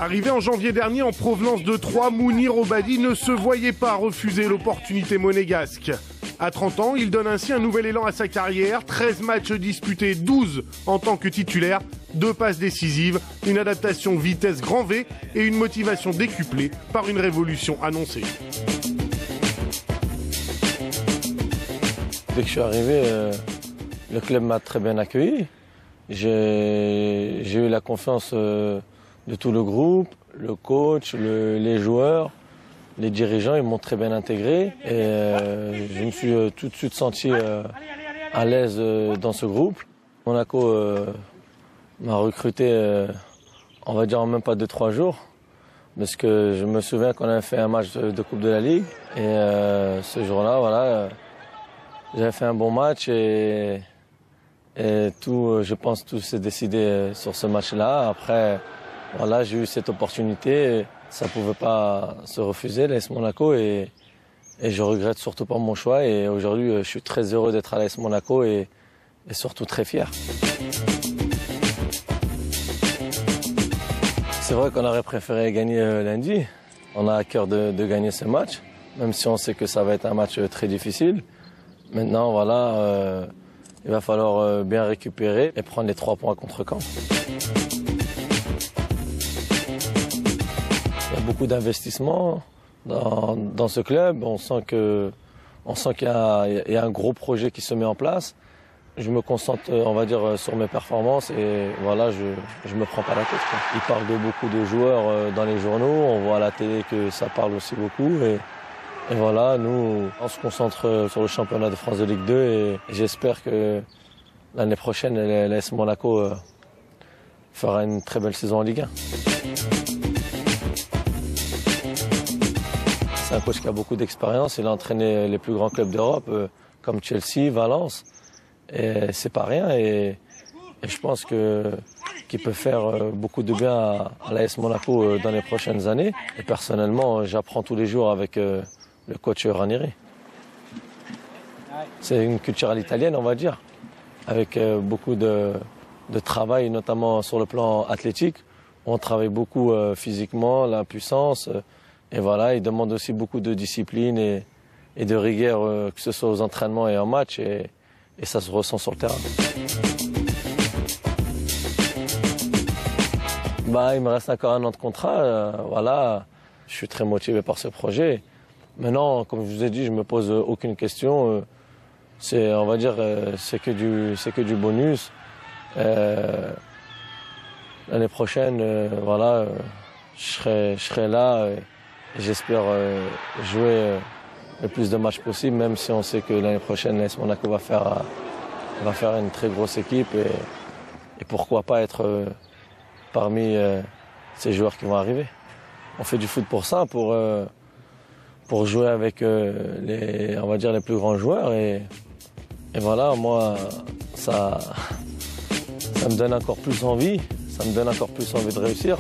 Arrivé en janvier dernier en provenance de Troyes, Mounir Obadi ne se voyait pas refuser l'opportunité monégasque. À 30 ans, il donne ainsi un nouvel élan à sa carrière. 13 matchs disputés, 12 en tant que titulaire, 2 passes décisives, une adaptation vitesse grand V et une motivation décuplée par une révolution annoncée. Dès que je suis arrivé, le club m'a très bien accueilli. J'ai eu la confiance de tout le groupe, le coach, les joueurs, les dirigeants, ils m'ont très bien intégré et je me suis tout de suite senti à l'aise dans ce groupe. Monaco m'a recruté, on va dire en même pas 2-3 jours, parce que je me souviens qu'on avait fait un match de Coupe de la Ligue et ce jour-là, voilà, j'avais fait un bon match et tout, je pense tout s'est décidé sur ce match-là. Après, voilà, j'ai eu cette opportunité, ça ne pouvait pas se refuser, l'AS Monaco, et je regrette surtout pas mon choix. Et aujourd'hui, je suis très heureux d'être à l'AS Monaco et surtout très fier. C'est vrai qu'on aurait préféré gagner lundi. On a à cœur de gagner ce match, même si on sait que ça va être un match très difficile. Maintenant, voilà, il va falloir bien récupérer et prendre les 3 points contre Caen. Il y a beaucoup d'investissements dans ce club. On sent qu'il y a un gros projet qui se met en place. Je me concentre, on va dire, sur mes performances et voilà, je me prends pas la tête, quoi. Ils parlent de beaucoup de joueurs dans les journaux. On voit à la télé que ça parle aussi beaucoup. Et voilà, nous, on se concentre sur le championnat de France de Ligue 2 et j'espère que l'année prochaine, l'AS Monaco fera une très belle saison en Ligue 1. C'est un coach qui a beaucoup d'expérience. Il a entraîné les plus grands clubs d'Europe, comme Chelsea, Valence. Et c'est pas rien. Et je pense qu'il peut faire beaucoup de bien à l'AS Monaco dans les prochaines années. Et personnellement, j'apprends tous les jours avec le coach Ranieri. C'est une culture à l'italienne, on va dire, avec beaucoup de travail, notamment sur le plan athlétique. On travaille beaucoup physiquement, la puissance. Et voilà, il demande aussi beaucoup de discipline et de rigueur, que ce soit aux entraînements et en match, et ça se ressent sur le terrain. Il me reste encore 1 an de contrat, voilà, je suis très motivé par ce projet. Maintenant, comme je vous ai dit, je me pose aucune question. On va dire, c'est que du bonus. L'année prochaine, voilà, je serai là. J'espère jouer le plus de matchs possible, même si on sait que l'année prochaine, l'AS Monaco va faire une très grosse équipe et pourquoi pas être parmi ces joueurs qui vont arriver. On fait du foot pour ça, pour jouer avec on va dire les plus grands joueurs et voilà, moi, ça me donne encore plus envie, de réussir.